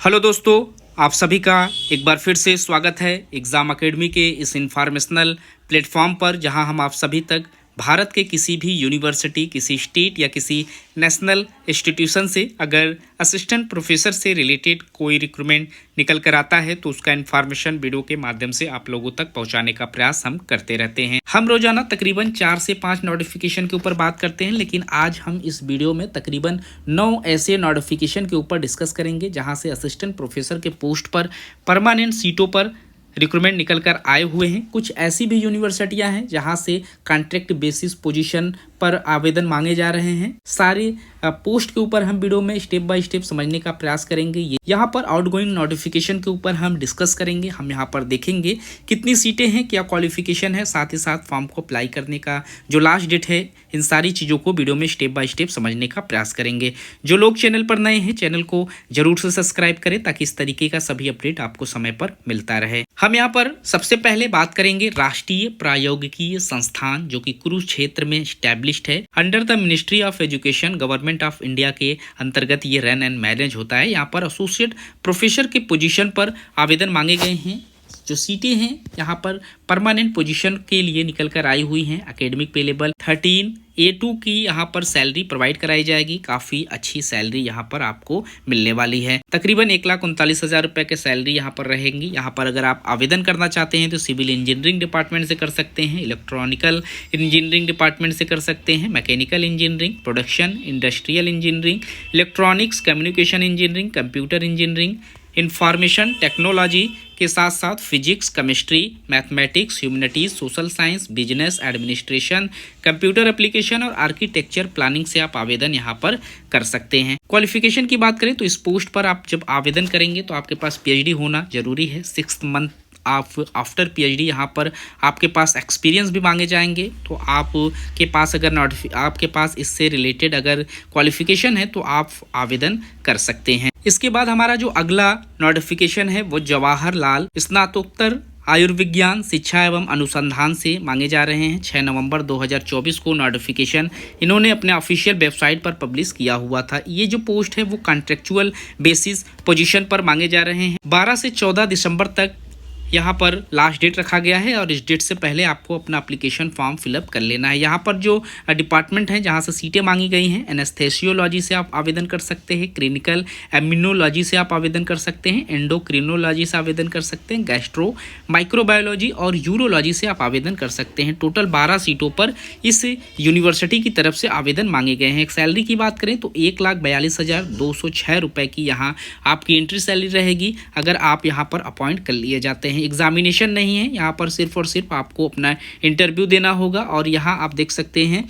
Hello दोस्तों, आप सभी का एक बार फिर से स्वागत है एग्ज़ाम एकेडमी के इस इन्फॉर्मेशनल प्लेटफॉर्म पर, जहां हम आप सभी तक भारत के किसी भी यूनिवर्सिटी, किसी स्टेट या किसी नेशनल इंस्टीट्यूशन से अगर असिस्टेंट प्रोफेसर से रिलेटेड कोई रिक्रूटमेंट निकल कर आता है तो उसका इन्फॉर्मेशन वीडियो के माध्यम से आप लोगों तक पहुंचाने का प्रयास हम करते रहते हैं। हम रोजाना तकरीबन 4 से 5 नोटिफिकेशन के ऊपर बात करते हैं, लेकिन आज हम इस वीडियो में तकरीबन 9 ऐसे नोटिफिकेशन के ऊपर डिस्कस करेंगे जहां से असिस्टेंट प्रोफेसर के पोस्ट पर परमानेंट सीटों पर रिक्रूटमेंट निकल कर आए हुए हैं। कुछ ऐसी भी यूनिवर्सिटियां हैं जहां से कॉन्ट्रैक्ट बेसिस पोजीशन पर आवेदन मांगे जा रहे हैं। सारे पोस्ट के ऊपर हम वीडियो में स्टेप बाय स्टेप समझने का प्रयास करेंगे। यहाँ पर आउटगोइंग नोटिफिकेशन के ऊपर हम डिस्कस करेंगे। हम यहाँ पर देखेंगे कितनी सीटें हैं, क्या क्वालिफिकेशन है, साथ ही साथ फॉर्म को अप्लाई करने का जो लास्ट डेट है, इन सारी चीज़ों को वीडियो में स्टेप बाय स्टेप समझने का प्रयास करेंगे। जो लोग चैनल पर नए हैं, चैनल को जरूर से सब्सक्राइब करें ताकि इस तरीके का सभी अपडेट आपको समय पर मिलता रहे। हम यहाँ पर सबसे पहले बात करेंगे राष्ट्रीय प्रायोगिकीय संस्थान, जो कि कुरुक्षेत्र में स्टैब्लिश्ड है under the ministry of education, government of India के अंतर्गत ये रन एंड मैनेज होता है। यहाँ पर एसोसिएट प्रोफेसर के पोजीशन पर आवेदन मांगे गए हैं। जो सीटें हैं यहाँ पर परमानेंट पोजीशन के लिए निकल कर आई हुई हैं। एकेडमिक पे लेवल 13A2 की यहाँ पर सैलरी प्रोवाइड कराई जाएगी। काफ़ी अच्छी सैलरी यहाँ पर आपको मिलने वाली है। तकरीबन 1,39,000 रुपये के सैलरी यहाँ पर रहेंगी। यहाँ पर अगर आप आवेदन करना चाहते हैं तो सिविल इंजीनियरिंग डिपार्टमेंट से कर सकते हैं, इलेक्ट्रॉनिकल इंजीनियरिंग डिपार्टमेंट से कर सकते हैं, mechanical engineering, production, industrial engineering, electronics, communication engineering, computer engineering, information technology के साथ साथ physics, chemistry, mathematics, humanities, social science, business administration, computer application और आर्किटेक्चर प्लानिंग से आप आवेदन यहाँ पर कर सकते हैं। क्वालिफिकेशन की बात करें तो इस पोस्ट पर आप जब आवेदन करेंगे तो आपके पास PhD होना जरूरी है। 6 मंथ आफ्टर PhD यहाँ पर आपके पास एक्सपीरियंस भी मांगे जाएंगे। तो आपके पास अगर आपके पास इससे रिलेटेड अगर क्वालिफिकेशन है तो आप आवेदन कर सकते हैं। इसके बाद हमारा जो अगला नोटिफिकेशन है वो जवाहरलाल स्नातकोत्तर आयुर्विज्ञान शिक्षा एवं अनुसंधान से मांगे जा रहे हैं। 6 नवंबर 2024 को नोटिफिकेशन इन्होंने अपने ऑफिशियल वेबसाइट पर पब्लिश किया हुआ था। ये जो पोस्ट है वो कॉन्ट्रेक्चुअल बेसिस पोजीशन पर मांगे जा रहे हैं। 12 से 14 दिसंबर तक यहाँ पर लास्ट डेट रखा गया है और इस डेट से पहले आपको अपना एप्लीकेशन फॉर्म फिलअप कर लेना है। यहाँ पर जो डिपार्टमेंट है जहाँ से सीटें मांगी गई हैं, एनेस्थेसियोलॉजी से आप आवेदन कर सकते हैं, क्लिनिकल इम्यूनोलॉजी से आप आवेदन कर सकते हैं, एंडोक्रिनोलॉजी से आवेदन कर सकते हैं, गैस्ट्रो माइक्रोबायोलॉजी और यूरोलॉजी से आप आवेदन कर सकते हैं। टोटल 12 सीटों पर इस यूनिवर्सिटी की तरफ से आवेदन मांगे गए हैं। एक सैलरी की बात करें तो 1,42,206 रुपये की यहाँ आपकी एंट्री सैलरी रहेगी अगर आप यहाँ पर अपॉइंट कर लिए जाते हैं। एग्जामिनेशन नहीं है, यहाँ पर सिर्फ और सिर्फ आपको अपना इंटरव्यू देना होगा। और यहाँ आप देख सकते हैं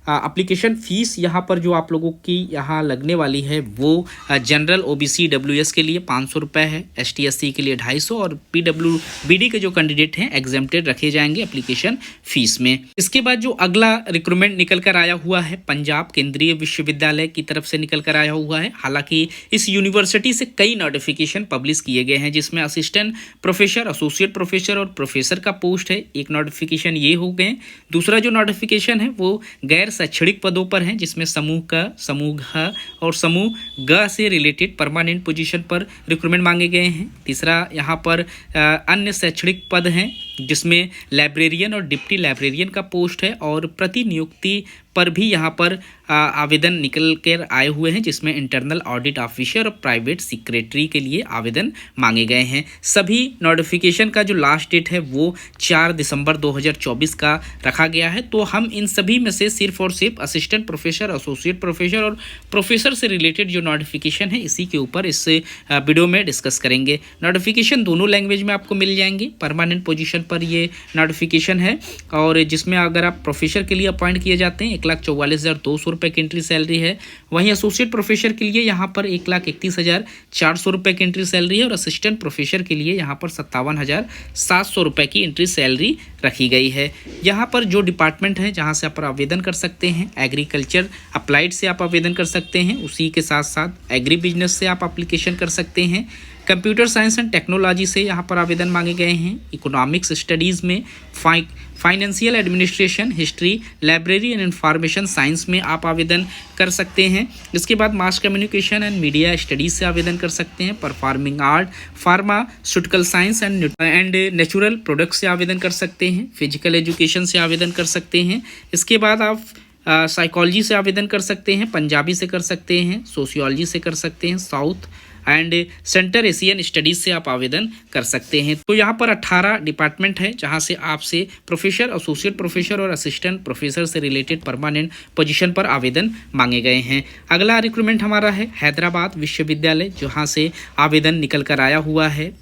एप्लीकेशन फ़ीस यहाँ पर जो आप लोगों की यहाँ लगने वाली है वो जनरल OBC WS के लिए 500 रुपये है, ST SC के लिए 250 और PWBD के जो कैंडिडेट हैं एग्जेम्प्टेड रखे जाएंगे एप्लीकेशन फ़ीस में। इसके बाद जो अगला रिक्रूटमेंट निकल कर आया हुआ है पंजाब केंद्रीय विश्वविद्यालय की तरफ से निकल कर आया हुआ है। हालांकि इस यूनिवर्सिटी से कई नोटिफिकेशन पब्लिश किए गए हैं जिसमें असिस्टेंट प्रोफेसर, एसोसिएट प्रोफेसर और प्रोफेसर का पोस्ट है। एक नोटिफिकेशन ये हो गए। दूसरा जो नोटिफिकेशन है वो गैर शैक्षणिक पदों पर हैं जिसमें समूह क, समूह घ और समूह ग से रिलेटेड परमानेंट पोजीशन पर रिक्रूटमेंट मांगे गए हैं। तीसरा यहाँ पर अन्य शैक्षणिक पद हैं जिसमें लाइब्रेरियन और डिप्टी लाइब्रेरियन का पोस्ट है और प्रतिनियुक्ति पर भी यहाँ पर आवेदन निकल कर आए हुए हैं जिसमें इंटरनल ऑडिट ऑफिसर और प्राइवेट सेक्रेटरी के लिए आवेदन मांगे गए हैं। सभी नोटिफिकेशन का जो लास्ट डेट है वो 4 दिसंबर 2024 का रखा गया है। तो हम इन सभी में से सिर्फ और सिर्फ असिस्टेंट प्रोफेसर, एसोसिएट प्रोफेसर और प्रोफेसर से रिलेटेड जो नोटिफिकेशन है इसी के ऊपर इस वीडियो में डिस्कस करेंगे। नोटिफिकेशन दोनों लैंग्वेज में आपको मिल जाएंगे। परमानेंट पोजीशन पर ये नोटिफिकेशन है और जिसमें अगर आप प्रोफेसर के लिए अपॉइंट किए जाते हैं 1,44,200 रुपये की एंट्री सैलरी है। वहीं एसोसिएट प्रोफेसर के लिए यहाँ पर 1,31,400 रुपये की एंट्री सैलरी है और असिस्टेंट प्रोफेसर के लिए यहाँ पर 57,700 रुपये की एंट्री सैलरी रखी गई है। यहाँ पर जो डिपार्टमेंट है जहाँ से आप आवेदन कर सकते हैं, एग्रीकल्चर अप्लाइड से आप आवेदन कर सकते हैं, उसी के साथ साथ एग्री बिजनेस से आप एप्लीकेशन कर सकते हैं, कंप्यूटर साइंस एंड टेक्नोलॉजी से यहाँ पर आवेदन मांगे गए हैं। इकोनॉमिक्स स्टडीज़ में financial administration, history, library and information science में आप आवेदन कर सकते हैं। इसके बाद mass communication and media studies से आवेदन कर सकते हैं। Performing art, pharmaceutical science and natural products से आवेदन कर सकते हैं। फिजिकल एजुकेशन से आवेदन कर सकते हैं। इसके बाद आप साइकोलॉजी से आवेदन कर सकते हैं, पंजाबी से कर सकते हैं, सोशियोलॉजी से कर सकते हैं, south and centre Asian studies से आप आवेदन कर सकते हैं। तो यहाँ पर 18 डिपार्टमेंट है जहाँ से आपसे प्रोफेसर, एसोसिएट प्रोफेसर और असिस्टेंट प्रोफेसर से रिलेटेड परमानेंट पोजीशन पर आवेदन मांगे गए हैं। अगला रिक्रूटमेंट हमारा है हैदराबाद विश्वविद्यालय, जहाँ से आवेदन निकल कर आया हुआ है।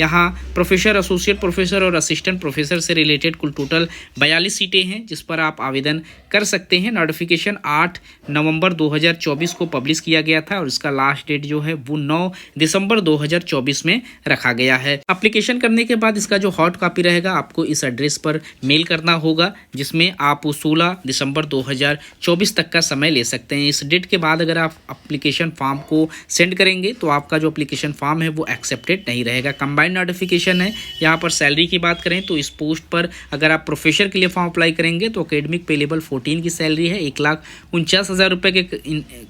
यहाँ प्रोफेसर, एसोसिएट प्रोफेसर और असिस्टेंट प्रोफेसर से रिलेटेड कुल टोटल 42 सीटें हैं जिस पर आप आवेदन कर सकते हैं। नोटिफिकेशन 8 नवंबर 2024 को पब्लिश किया गया था और इसका लास्ट डेट जो है वो 9 दिसंबर 2024 में रखा गया है। एप्लीकेशन करने के बाद इसका जो हॉट कॉपी रहेगा आपको इस एड्रेस पर मेल करना होगा, जिसमें आप 16 दिसंबर 2024 तक का समय ले सकते हैं। इस डेट के बाद अगर आप एप्लीकेशन फॉर्म को सेंड करेंगे तो आपका जो एप्लीकेशन फॉर्म है वो एक्सेप्टेड नहीं रहेगा। कंबाइंड नोटिफिकेशन है। यहाँ पर सैलरी की बात करें तो इस पोस्ट पर अगर आप प्रोफेसर के लिए फॉर्म अप्लाई करेंगे तो एकेडमिक पे लेवल 14 की सैलरी है, 1,49,000 रुपये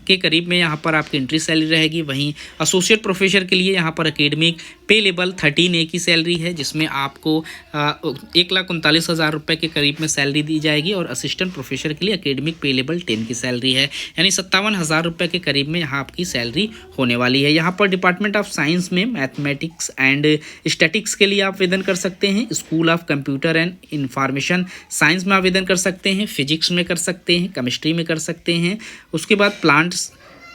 के करीब में यहाँ पर आपकी एंट्री सैलरी रहेगी। वहीं एसोसिएट प्रोफेसर के लिए यहाँ पर एकेडमिक पे लेवल 13A की सैलरी है, जिसमें आपको 1,39,000 रुपये के करीब में सैलरी दी जाएगी और असिस्टेंट प्रोफेसर के लिए एकेडमिक पे लेवल 10 की सैलरी है, यानी 57,000 रुपये के करीब में यहाँ आपकी सैलरी होने वाली है। यहाँ पर डिपार्टमेंट ऑफ साइंस में मैथमेटिक्स एंड स्टैटिक्स के लिए आप आवेदन कर सकते हैं। School of computer and information science में आवेदन कर सकते हैं, फिजिक्स में कर सकते हैं, केमिस्ट्री में कर सकते हैं। उसके बाद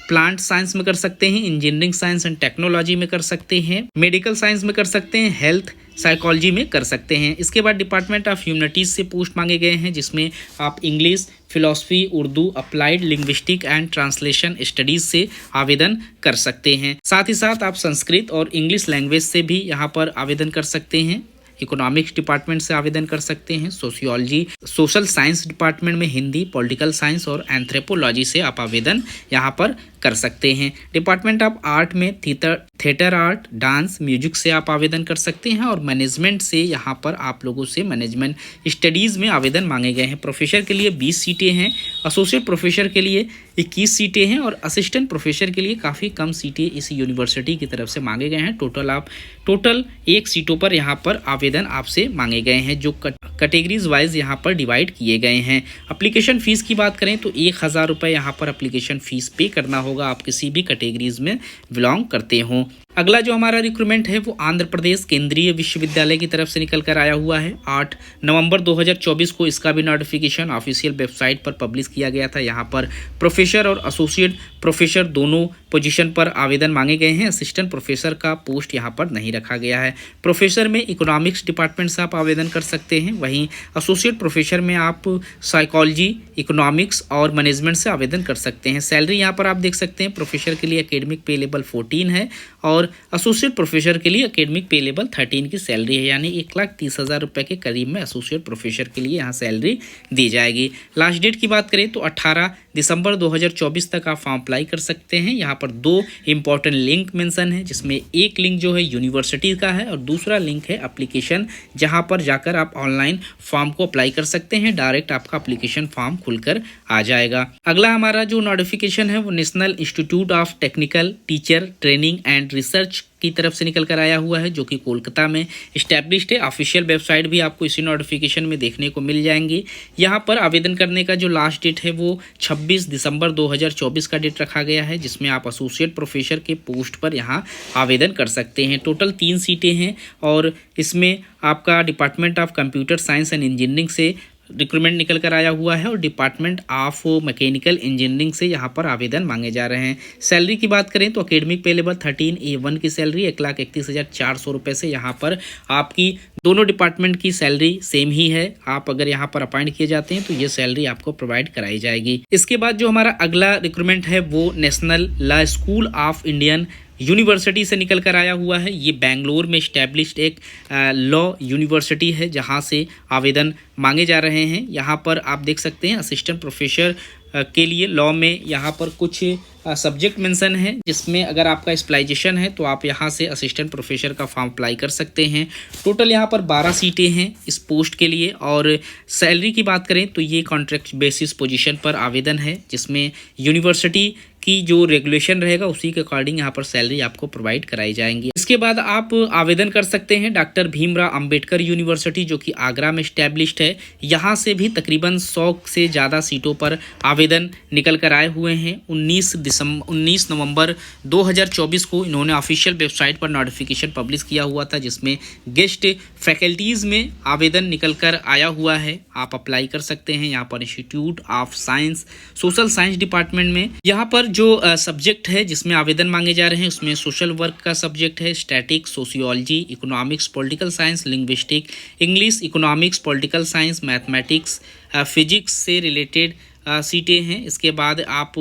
प्लांट साइंस में कर सकते हैं, इंजीनियरिंग साइंस एंड टेक्नोलॉजी में कर सकते हैं, मेडिकल साइंस में कर सकते हैं, हेल्थ साइकोलॉजी में कर सकते हैं। इसके बाद डिपार्टमेंट ऑफ ह्यूमैनिटीज़ से पोस्ट मांगे गए हैं, जिसमें आप English, philosophy, Urdu, applied linguistic and translation studies से आवेदन कर सकते हैं। साथ ही साथ आप संस्कृत और इंग्लिश लैंग्वेज से भी यहाँ पर आवेदन कर सकते हैं। इकोनॉमिक्स डिपार्टमेंट से आवेदन कर सकते हैं। सोशियोलॉजी, सोशल साइंस डिपार्टमेंट में हिंदी, पॉलिटिकल साइंस और एंथ्रोपोलॉजी से आप आवेदन यहाँ पर कर सकते हैं। डिपार्टमेंट ऑफ आर्ट में थिएटर आर्ट, डांस, म्यूजिक से आप आवेदन कर सकते हैं और मैनेजमेंट से यहाँ पर आप लोगों से मैनेजमेंट स्टडीज़ में आवेदन मांगे गए हैं। प्रोफेसर के लिए 20 सीटें हैं, एसोसिएट प्रोफेसर के लिए 21 सीटें हैं और असिस्टेंट प्रोफेसर के लिए काफ़ी कम सीटें इस यूनिवर्सिटी की तरफ से मांगे गए हैं। टोटल 1 सीटों पर यहाँ पर आवेदन आपसे मांगे गए हैं, जो कैटेगरीज वाइज यहाँ पर डिवाइड किए गए हैं। एप्लीकेशन फ़ीस की बात करें तो 1,000 रुपये यहाँ पर एप्लीकेशन फ़ीस पे करना होगा, आप किसी भी कैटेगरीज में बिलोंग करते हों। अगला जो हमारा रिक्रूटमेंट है वो आंध्र प्रदेश केंद्रीय विश्वविद्यालय की तरफ से निकल कर आया हुआ है। 8 नवंबर 2024 को इसका भी नोटिफिकेशन ऑफिशियल वेबसाइट पर पब्लिश किया गया था। यहाँ पर प्रोफेसर और एसोसिएट प्रोफेसर दोनों पोजीशन पर आवेदन मांगे गए हैं। असिस्टेंट प्रोफेसर का पोस्ट यहाँ पर नहीं रखा गया है। प्रोफेसर में इकोनॉमिक्स डिपार्टमेंट से आप आवेदन कर सकते हैं, वहीं एसोसिएट प्रोफेसर में आप साइकोलॉजी, इकोनॉमिक्स और मैनेजमेंट से आवेदन कर सकते हैं। सैलरी यहाँ पर आप देख सकते हैं, प्रोफेसर के लिए एकेडमिक पे लेवल 14 है और एसोसिएट प्रोफेसर के लिए एकेडमिक पे लेवल 13 की सैलरी है, यानी 1,30,000 रुपये के करीब में एसोसिएट प्रोफेसर के लिए यहाँ सैलरी दी जाएगी। लास्ट डेट की बात करें तो 18 दिसंबर 2024 तक आप फॉर्म अप्लाई कर सकते हैं। यहाँ पर 2 इंपॉर्टेंट लिंक मेंशन है, जिसमें एक लिंक जो है यूनिवर्सिटी का है और दूसरा लिंक है एप्लीकेशन, जहाँ पर जाकर आप ऑनलाइन फॉर्म को अप्लाई कर सकते हैं। डायरेक्ट आपका एप्लीकेशन फॉर्म खुलकर आ जाएगा। अगला हमारा जो नोटिफिकेशन है वो national institute of technical teacher training and research की तरफ से निकल कर आया हुआ है, जो कि कोलकाता में इस्टेब्लिश्ड है। ऑफिशियल वेबसाइट भी आपको इसी नोटिफिकेशन में देखने को मिल जाएंगी। यहाँ पर आवेदन करने का जो लास्ट डेट है वो 26 दिसंबर 2024 का डेट रखा गया है, जिसमें आप एसोसिएट प्रोफेसर के पोस्ट पर यहाँ आवेदन कर सकते हैं। टोटल 3 सीटें हैं और इसमें आपका department of computer science and engineering से रिक्रूटमेंट निकल कर आया हुआ है और डिपार्टमेंट ऑफ मैकेनिकल इंजीनियरिंग से यहाँ पर आवेदन मांगे जा रहे हैं। सैलरी की बात करें तो एकेडमिक पे लेवल 13A1 की सैलरी 1,31,400 रुपये से यहाँ पर आपकी दोनों डिपार्टमेंट की सैलरी सेम ही है। आप अगर यहाँ पर अपॉइंट किए जाते हैं तो ये सैलरी आपको प्रोवाइड कराई जाएगी। इसके बाद जो हमारा अगला रिक्रूटमेंट है वो national law school of Indian university से निकल कर आया हुआ है। ये बेंगलोर में इस्टेब्लिश्ड एक लॉ यूनिवर्सिटी है, जहाँ से आवेदन मांगे जा रहे हैं। यहाँ पर आप देख सकते हैं असिस्टेंट प्रोफेसर के लिए लॉ में यहाँ पर कुछ सब्जेक्ट मेंशन है, जिसमें अगर आपका स्पेशलाइजेशन है तो आप यहाँ से असिस्टेंट प्रोफेसर का फॉर्म अप्लाई कर सकते हैं। टोटल यहाँ पर 12 सीटें हैं इस पोस्ट के लिए। और सैलरी की बात करें तो ये कॉन्ट्रैक्ट बेसिस पोजीशन पर आवेदन है, जिसमें यूनिवर्सिटी की जो रेगुलेशन रहेगा उसी के अकॉर्डिंग यहाँ पर सैलरी आपको प्रोवाइड कराई जाएंगी। इसके बाद आप आवेदन कर सकते हैं डॉक्टर भीमराव अंबेडकर यूनिवर्सिटी, जो कि आगरा में इस्टेब्लिश्ड है। यहाँ से भी तकरीबन 100 से ज़्यादा सीटों पर आवेदन निकल कर आए हुए हैं। 19 नवंबर 2024 को इन्होंने ऑफिशियल वेबसाइट पर नोटिफिकेशन पब्लिश किया हुआ था, जिसमें गेस्ट फैकल्टीज़ में आवेदन निकल कर आया हुआ है। आप अप्लाई कर सकते हैं यहाँ पर institute of science social science department में। यहाँ पर जो सब्जेक्ट है जिसमें आवेदन मांगे जा रहे हैं उसमें सोशल वर्क का सब्जेक्ट है, statics, sociology, economics, political science, linguistic, English, economics, political science, mathematics, physics से रिलेटेड सीटें हैं। इसके बाद आप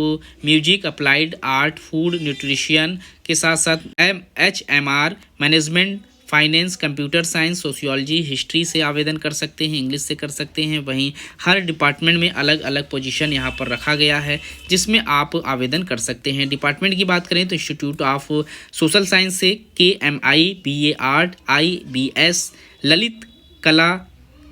music, applied art, food, nutrition के साथ साथ HMR, management, finance, computer science, sociology, history से आवेदन कर सकते हैं, इंग्लिश से कर सकते हैं। वहीं हर डिपार्टमेंट में अलग अलग पोजीशन यहाँ पर रखा गया है जिसमें आप आवेदन कर सकते हैं। डिपार्टमेंट की बात करें तो इंस्टीट्यूट ऑफ सोशल साइंस से KMI, BA art, IBS, Lalit Kala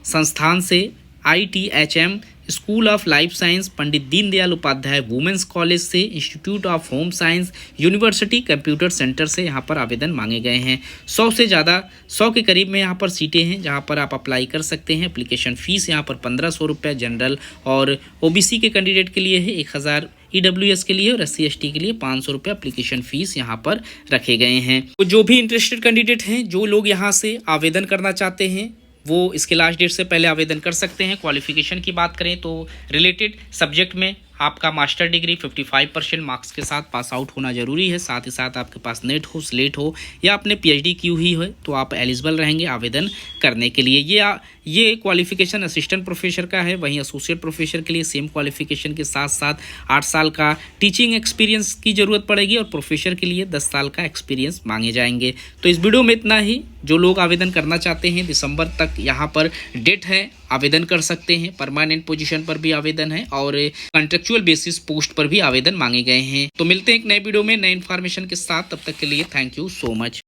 Sansthan से ITHM, school of life science, Pandit Deendayal Upadhyay women's college से, institute of home science, university computer centre से यहाँ पर आवेदन मांगे गए हैं। 100 से ज़्यादा 100 के करीब में यहाँ पर सीटें हैं जहाँ पर आप अप्लाई कर सकते हैं। एप्लीकेशन फ़ीस यहाँ पर 1500 रुपये जनरल और OBC के कैंडिडेट के लिए है, 1000 EWS के लिए और SC ST के लिए 500 रुपये एप्लीकेशन फ़ीस यहाँ पर रखे गए हैं। तो जो भी इंटरेस्टेड कैंडिडेट हैं, जो लोग यहाँ से आवेदन करना चाहते हैं, वो इसके लास्ट डेट से पहले आवेदन कर सकते हैं। क्वालिफिकेशन की बात करें तो रिलेटेड सब्जेक्ट में आपका मास्टर डिग्री 55% मार्क्स के साथ पास आउट होना जरूरी है। साथ ही साथ आपके पास नेट हो, स्लेट हो या आपने PhD की हुई हो तो आप एलिजिबल रहेंगे आवेदन करने के लिए। ये क्वालिफिकेशन असिस्टेंट प्रोफेसर का है। वहीं एसोसिएट प्रोफेसर के लिए सेम क्वालिफिकेशन के साथ साथ 8 साल का टीचिंग एक्सपीरियंस की ज़रूरत पड़ेगी और प्रोफेसर के लिए 10 साल का एक्सपीरियंस मांगे जाएंगे। तो इस वीडियो में इतना ही। जो लोग आवेदन करना चाहते हैं, दिसंबर तक यहाँ पर डेट है, आवेदन कर सकते हैं। परमानेंट पोजीशन पर भी आवेदन है और कॉन्ट्रेक्चुअल बेसिस पोस्ट पर भी आवेदन मांगे गए हैं। तो मिलते हैं एक नए वीडियो में नए इन्फॉर्मेशन के साथ। तब तक के लिए थैंक यू सो मच।